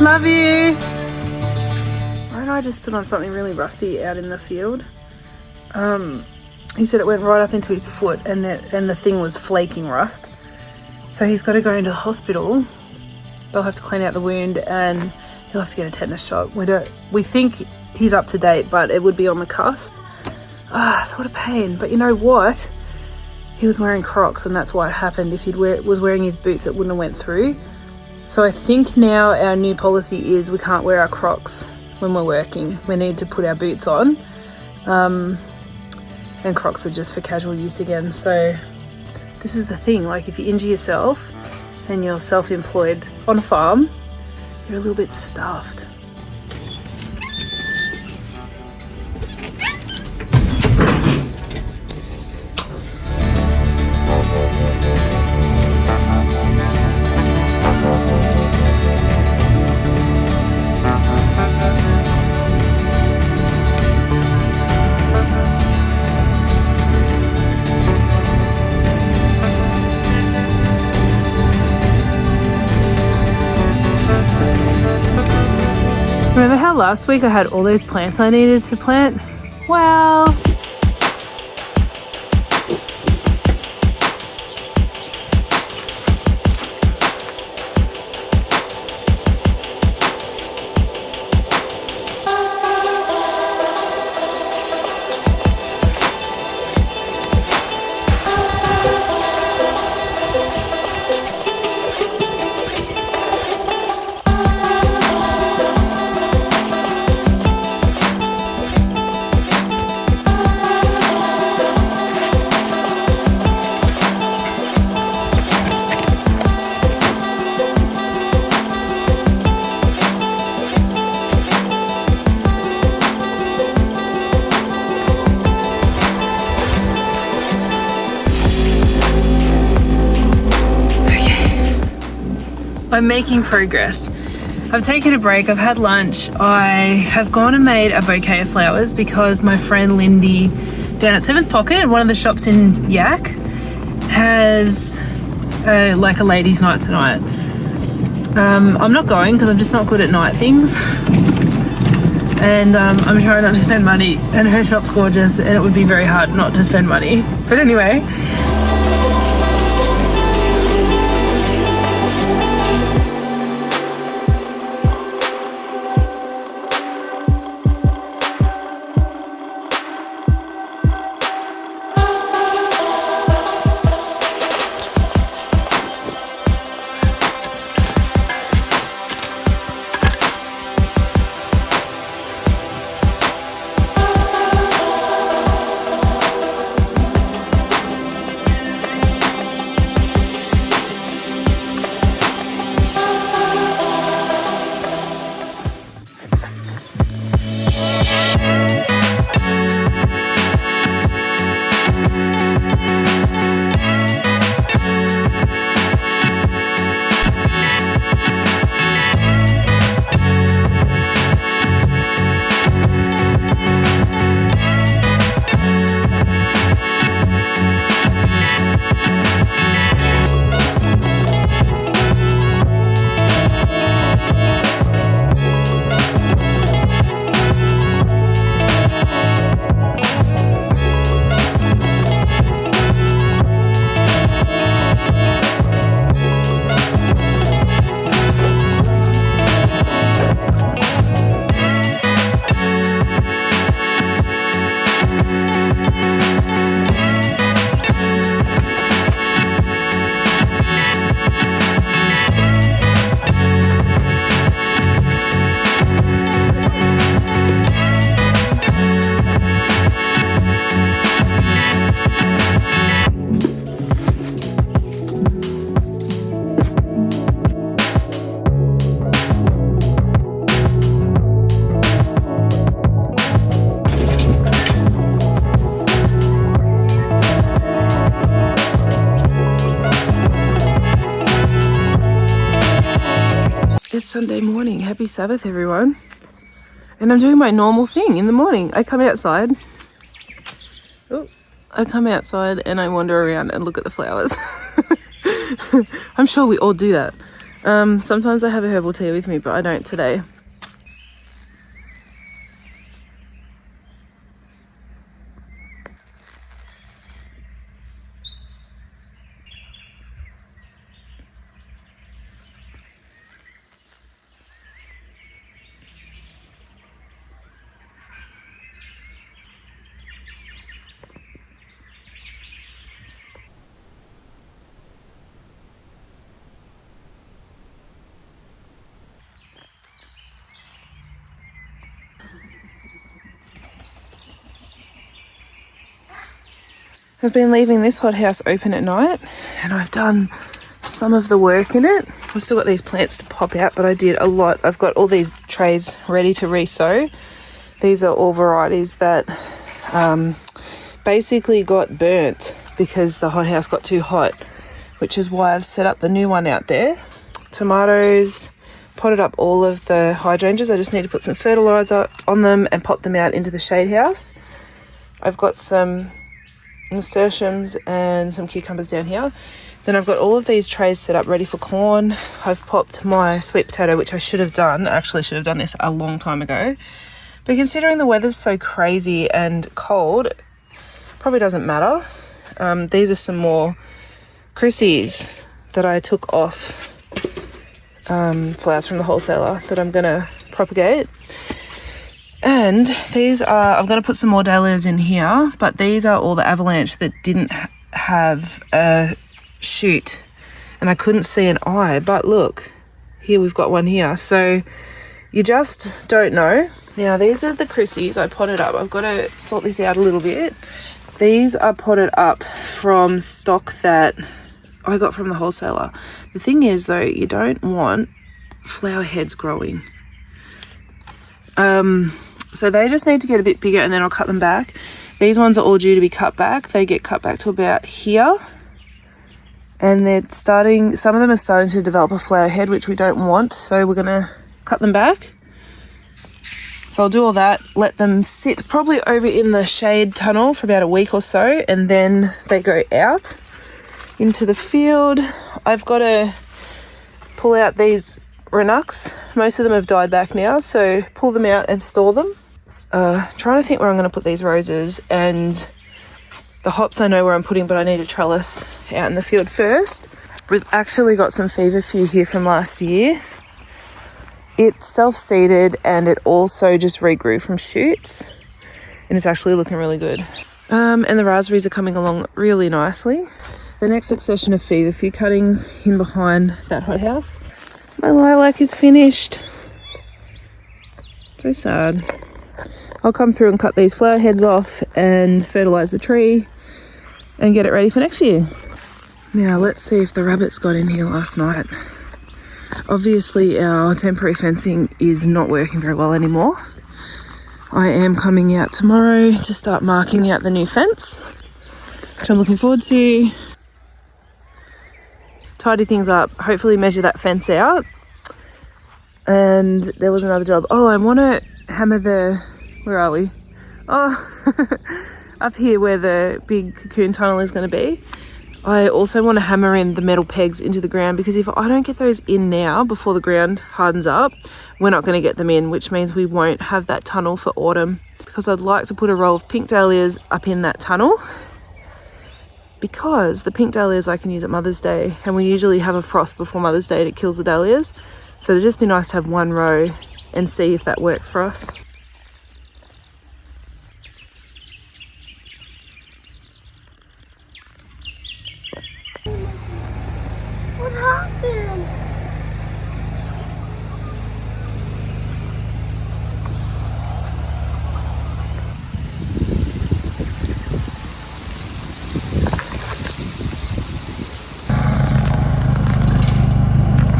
Love you. Ryan and I just stood on something really rusty out in the field. He said it went right up into his foot and the thing was flaking rust. So he's got to go into the hospital. They'll have to clean out the wound and he'll have to get a tetanus shot. We think he's up to date, but it would be on the cusp. So what a pain. But you know what? He was wearing Crocs and that's why it happened. If he was wearing his boots, it wouldn't have went through. So I think now our new policy is we can't wear our Crocs when we're working. We need to put our boots on. And Crocs are just for casual use again. So this is the thing, like if you injure yourself and you're self-employed on a farm, you're a little bit stuffed. Remember how last week I had all those plants I needed to plant? Well, I'm making progress. I've taken a break, I've had lunch, I have gone and made a bouquet of flowers because my friend Lindy down at 7th Pocket, one of the shops in Yak, has like a ladies' night tonight. I'm not going because I'm just not good at night things. And I'm trying not to spend money, and her shop's gorgeous and it would be very hard not to spend money. But anyway, it's Sunday morning. Happy Sabbath, everyone. And I'm doing my normal thing in the morning. I come outside. And I wander around and look at the flowers. I'm sure we all do that. Sometimes I have a herbal tea with me, but I don't today. I've been leaving this hothouse open at night and I've done some of the work in it. I've still got these plants to pop out, but I did a lot. I've got all these trays ready to re-sow. These are all varieties that basically got burnt because the hothouse got too hot, which is why I've set up the new one out there. Tomatoes, potted up all of the hydrangeas. I just need to put some fertiliser on them and pop them out into the shade house. I've got some nasturtiums and some cucumbers down here. Then I've got all of these trays set up ready for corn. I've popped my sweet potato, which I should have done. Actually should have done this a long time ago. But considering the weather's so crazy and cold, probably doesn't matter. These are some more Chrissies that I took off flowers from the wholesaler that I'm going to propagate. And these are, I'm going to put some more dahlias in here, but these are all the avalanche that didn't have a shoot and I couldn't see an eye, but look, here we've got one here. So you just don't know. Now these are the Chrissies I potted up. I've got to sort this out a little bit. These are potted up from stock that I got from the wholesaler. The thing is though, you don't want flower heads growing. So they just need to get a bit bigger and then I'll cut them back. These ones are all due to be cut back. They get cut back to about here. And they're starting, some of them are starting to develop a flower head, which we don't want. So we're going to cut them back. So I'll do all that, let them sit probably over in the shade tunnel for about a week or so. And then they go out into the field. I've got to pull out these Renucks. Most of them have died back now, so pull them out and store them. Trying to think where I'm going to put these roses, and the hops I know where I'm putting, but I need a trellis out in the field first. We've actually got some feverfew here from last year. It self-seeded and it also just regrew from shoots, and it's actually looking really good. And the raspberries are coming along really nicely. The next succession of feverfew cuttings in behind that hothouse. My lilac is finished. So sad. I'll come through and cut these flower heads off and fertilise the tree and get it ready for next year. Now let's see if the rabbits got in here last night. Obviously our temporary fencing is not working very well anymore. I am coming out tomorrow to start marking out the new fence, which I'm looking forward to. Tidy things up, hopefully measure that fence out. And there was another job. Oh, I want to hammer the, where are we? Oh, up here where the big Cocoon Tunnel is going to be. I also want to hammer in the metal pegs into the ground, because if I don't get those in now before the ground hardens up, we're not going to get them in, which means we won't have that tunnel for autumn. Because I'd like to put a row of pink dahlias up in that tunnel, because the pink dahlias I can use at Mother's Day, and we usually have a frost before Mother's Day and it kills the dahlias. So it'd just be nice to have one row and see if that works for us. What happened?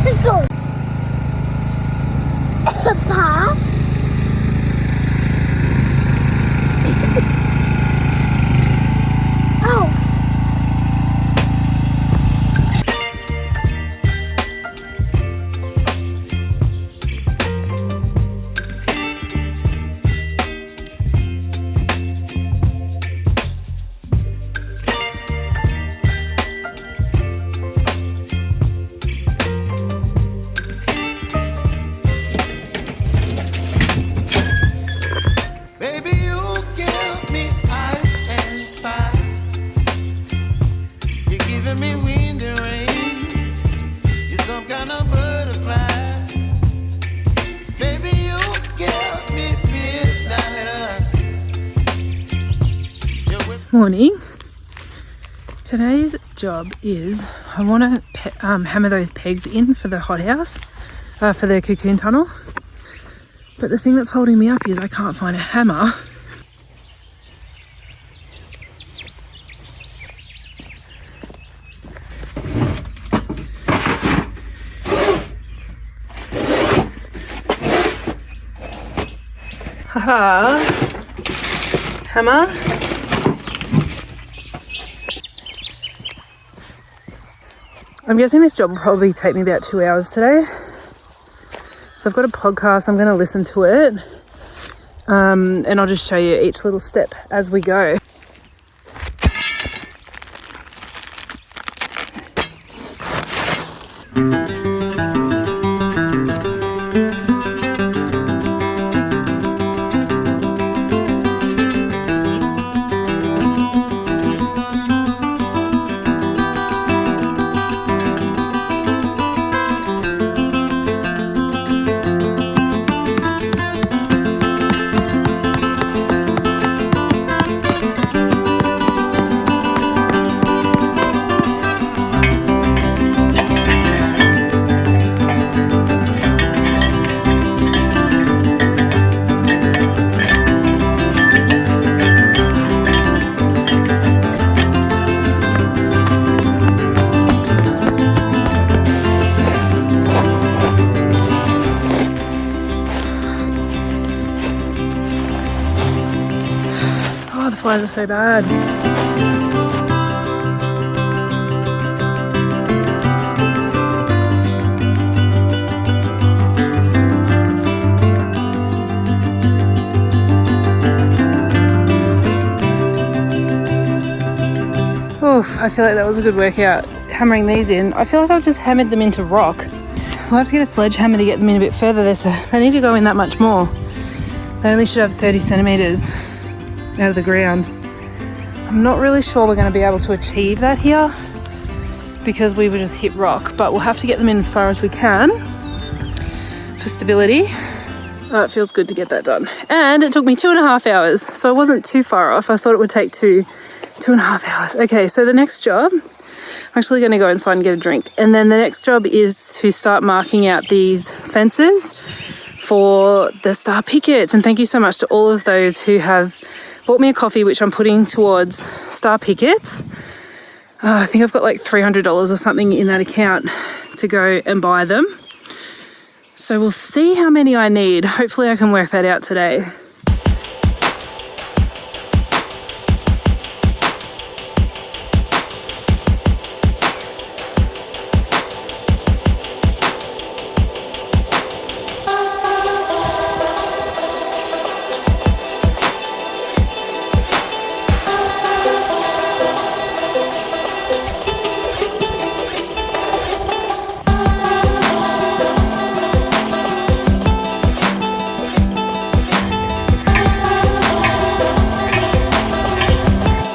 Let's go. Pa? Morning. Today's job is I want to hammer those pegs in for the hothouse, for the Cocoon Tunnel. But the thing that's holding me up is I can't find a hammer. Haha. Hammer. I'm guessing this job will probably take me about 2 hours today. So I've got a podcast, I'm going to listen to it. And I'll just show you each little step as we go. Oh, the flies are so bad. Oof, I feel like that was a good workout, hammering these in. I feel like I've just hammered them into rock. We'll have to get a sledgehammer to get them in a bit further. They need to go in that much more. They only should have 30 centimetres out of the ground. I'm not really sure we're going to be able to achieve that here because we were just hit rock, but we'll have to get them in as far as we can for stability. It feels good to get that done. And it took me 2.5 hours, so I wasn't too far off. I thought it would take 2.5 hours. Okay, so the next job, I'm actually going to go inside and get a drink. And then the next job is to start marking out these fences for the star pickets. And thank you so much to all of those who have bought me a coffee, which I'm putting towards star pickets. I think I've got like $300 or something in that account to go and buy them. So we'll see how many I need. Hopefully I can work that out today.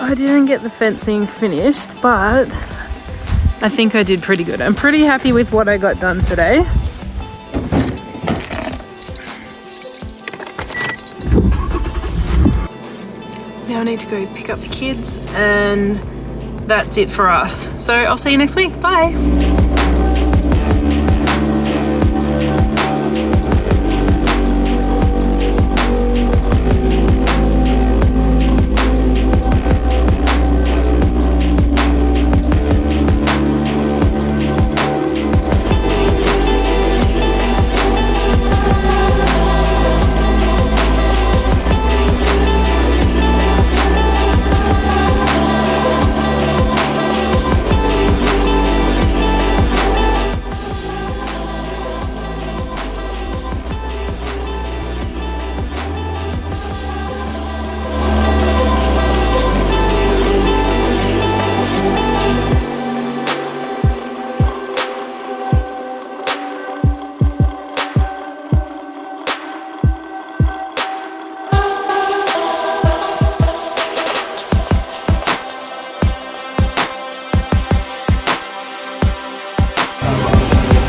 I didn't get the fencing finished, but I think I did pretty good. I'm pretty happy with what I got done today. Now I need to go pick up the kids, and that's it for us. So I'll see you next week. Bye.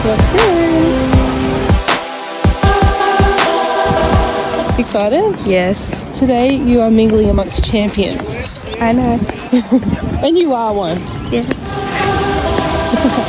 Let's go. Excited? Yes. Today you are mingling amongst champions. I know. And you are one. Yeah.